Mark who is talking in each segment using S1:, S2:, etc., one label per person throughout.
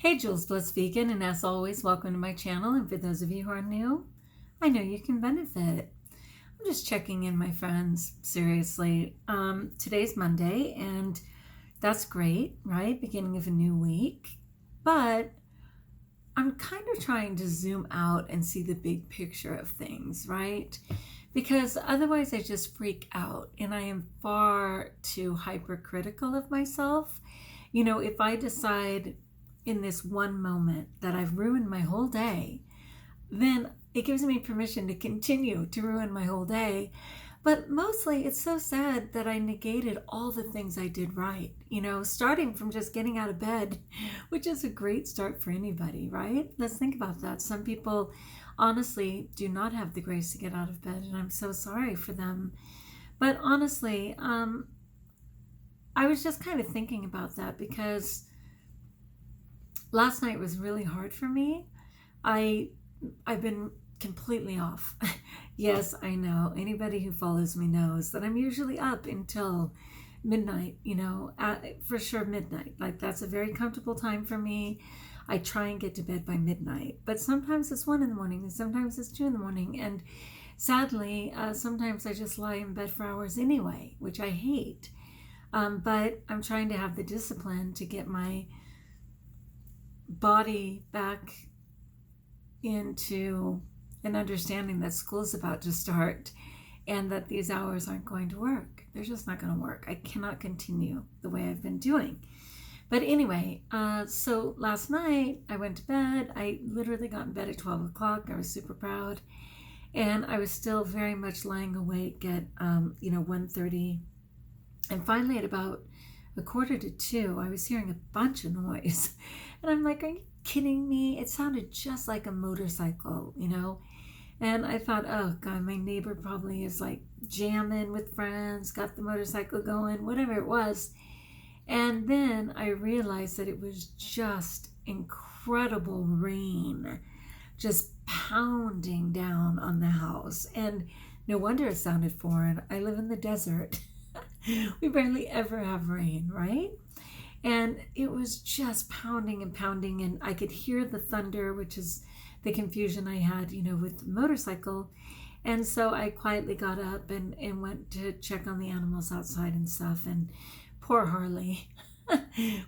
S1: Hey, Jules Blessed Vegan, and as always, welcome to my channel. And for those of you who are new, I know you can benefit. I'm just checking in, my friends. Seriously, today's Monday, and that's great, right? Beginning of a new week. But I'm kind of trying to zoom out and see the big picture of things, right? Because otherwise I just freak out, and I am far too hypercritical of myself. You know, if I decide in this one moment that I've ruined my whole day, then it gives me permission to continue to ruin my whole day. But mostly it's so sad that I negated all the things I did right, you know, starting from just getting out of bed, which is a great start for anybody, right? Let's think about that. Some people honestly do not have the grace to get out of bed, and I'm so sorry for them. But honestly, I was just kind of thinking about that because last night was really hard for me. I've been completely off. Yes, I know. Anybody who follows me knows that I'm usually up until midnight, you know, for sure midnight. Like, that's a very comfortable time for me. I try and get to bed by midnight, but sometimes it's 1 in the morning and sometimes it's 2 in the morning. And sadly, sometimes I just lie in bed for hours anyway, which I hate. But I'm trying to have the discipline to get my body back into an understanding that school's about to start and that these hours aren't going to work. They're just not going to work. I cannot continue the way I've been doing. But anyway, so last night I went to bed. I literally got in bed at 12 o'clock. I was super proud. And I was still very much lying awake at, 1:30. And finally at about 1:45, I was hearing a bunch of noise. And I'm like, are you kidding me? It sounded just like a motorcycle, you know? And I thought, oh God, my neighbor probably is like jamming with friends, got the motorcycle going, whatever it was. And then I realized that it was just incredible rain, just pounding down on the house. And no wonder it sounded foreign. I live in the desert. We barely ever have rain, right? And it was just pounding and pounding, and I could hear the thunder, which is the confusion I had, you know, with the motorcycle. And so I quietly got up and went to check on the animals outside and stuff. And poor Harley,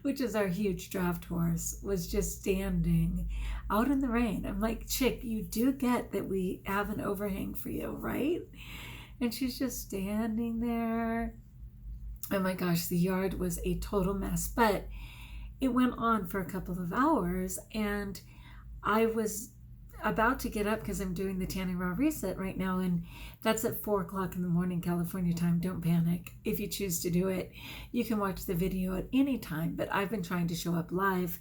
S1: which is our huge draft horse, was just standing out in the rain. I'm like, chick, you do get that we have an overhang for you, right? And she's just standing there. Oh my gosh, the yard was a total mess, but it went on for a couple of hours, and I was about to get up because I'm doing the Tanning Raw Reset right now, and that's at 4 o'clock in the morning, California time. Don't panic. If you choose to do it, you can watch the video at any time, but I've been trying to show up live,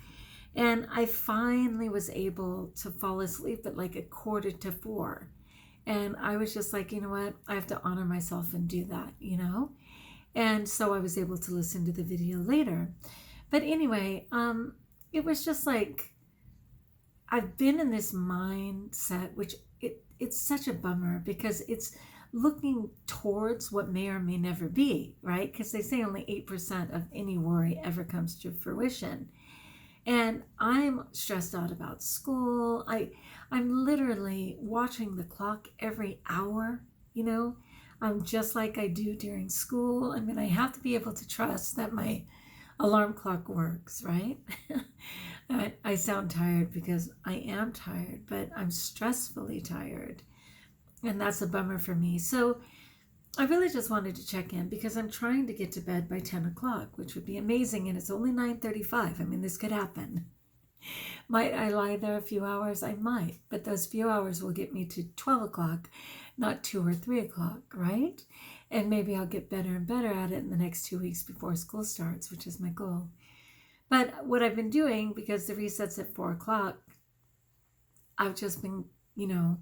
S1: and I finally was able to fall asleep at like 3:45. And I was just like, you know what? I have to honor myself and do that, you know? And so I was able to listen to the video later. But anyway, it was just like, I've been in this mindset, which it's such a bummer because it's looking towards what may or may never be, right? Because they say only 8% of any worry ever comes to fruition. And I'm stressed out about school. I'm literally watching the clock every hour, you know, just like I do during school. I mean, I have to be able to trust that my alarm clock works, right? I sound tired because I am tired, but I'm stressfully tired. And that's a bummer for me. So I really just wanted to check in because I'm trying to get to bed by 10 o'clock, which would be amazing. And it's only 9:35. I mean, this could happen. Might I lie there a few hours? I might, but those few hours will get me to 12 o'clock, not 2 or 3 o'clock, right? And maybe I'll get better and better at it in the next 2 weeks before school starts, which is my goal. But what I've been doing, because the reset's at 4 o'clock, I've just been, you know,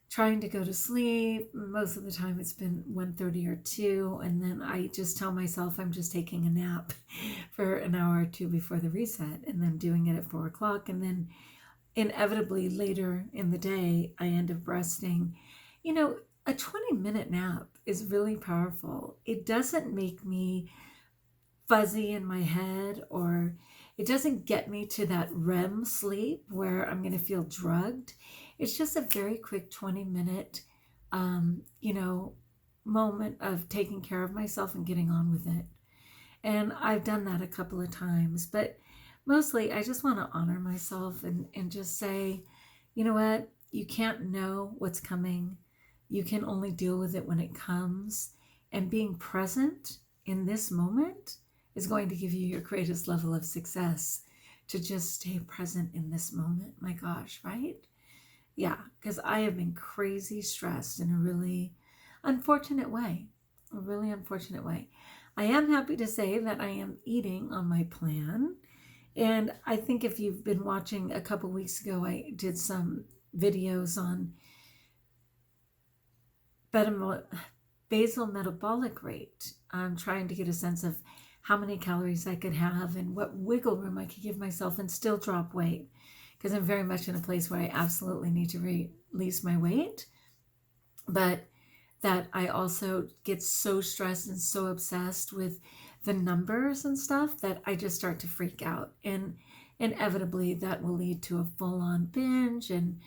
S1: trying to go to sleep. Most of the time it's been 1:30 or 2, and then I just tell myself I'm just taking a nap for an hour or two before the reset, and then doing it at 4 o'clock, and then inevitably later in the day I end up resting. You know, a 20-minute nap is really powerful. It doesn't make me fuzzy in my head or It doesn't get me to that REM sleep where I'm going to feel drugged. It's just a very quick 20-minute, moment of taking care of myself and getting on with it. And I've done that a couple of times, but mostly I just want to honor myself and just say, you know what? You can't know what's coming. You can only deal with it when it comes. And being present in this moment is going to give you your greatest level of success, to just stay present in this moment. My gosh, right? Yeah, because I have been crazy stressed in a really unfortunate way. A really unfortunate way. I am happy to say that I am eating on my plan. And I think if you've been watching, a couple weeks ago, I did some videos on basal metabolic rate. I'm trying to get a sense of how many calories I could have and what wiggle room I could give myself and still drop weight, because I'm very much in a place where I absolutely need to release my weight, but that I also get so stressed and so obsessed with the numbers and stuff that I just start to freak out, and inevitably that will lead to a full-on binge and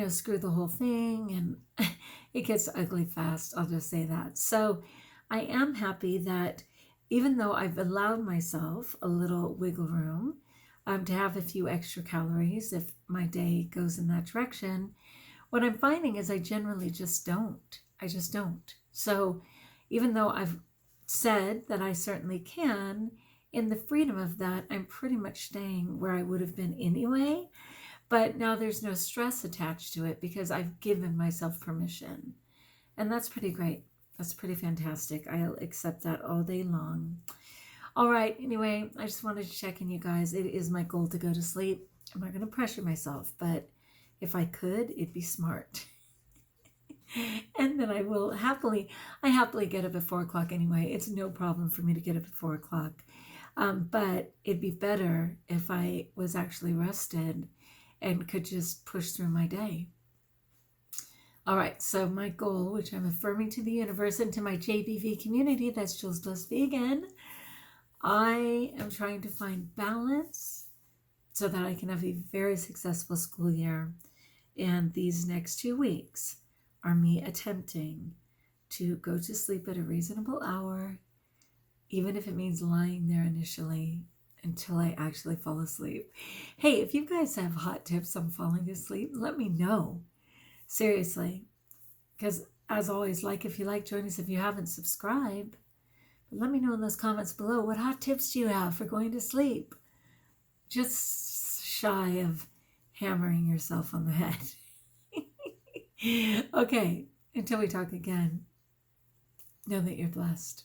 S1: screw the whole thing, and it gets ugly fast. I'll just say that. So I am happy that even though I've allowed myself a little wiggle room to have a few extra calories if my day goes in that direction, what I'm finding is I generally just don't. I just don't. So even though I've said that I certainly can, in the freedom of that, I'm pretty much staying where I would have been anyway. But now there's no stress attached to it because I've given myself permission. And that's pretty great. That's pretty fantastic. I'll accept that all day long. All right. Anyway, I just wanted to check in, you guys. It is my goal to go to sleep. I'm not going to pressure myself, but if I could, it'd be smart. And then I happily get up at 4 o'clock anyway. It's no problem for me to get up at 4 o'clock. But it'd be better if I was actually rested and could just push through my day. All right, so my goal, which I'm affirming to the universe and to my JBV community, that's Jules Blessed Vegan, I am trying to find balance so that I can have a very successful school year. And these next 2 weeks are me attempting to go to sleep at a reasonable hour, even if it means lying there initially until I actually fall asleep. Hey, if you guys have hot tips on falling asleep, let me know. Seriously. Because as always, like if you like, join us if you haven't subscribed. But let me know in those comments below, what hot tips do you have for going to sleep? Just shy of hammering yourself on the head. Okay, until we talk again, know that you're blessed.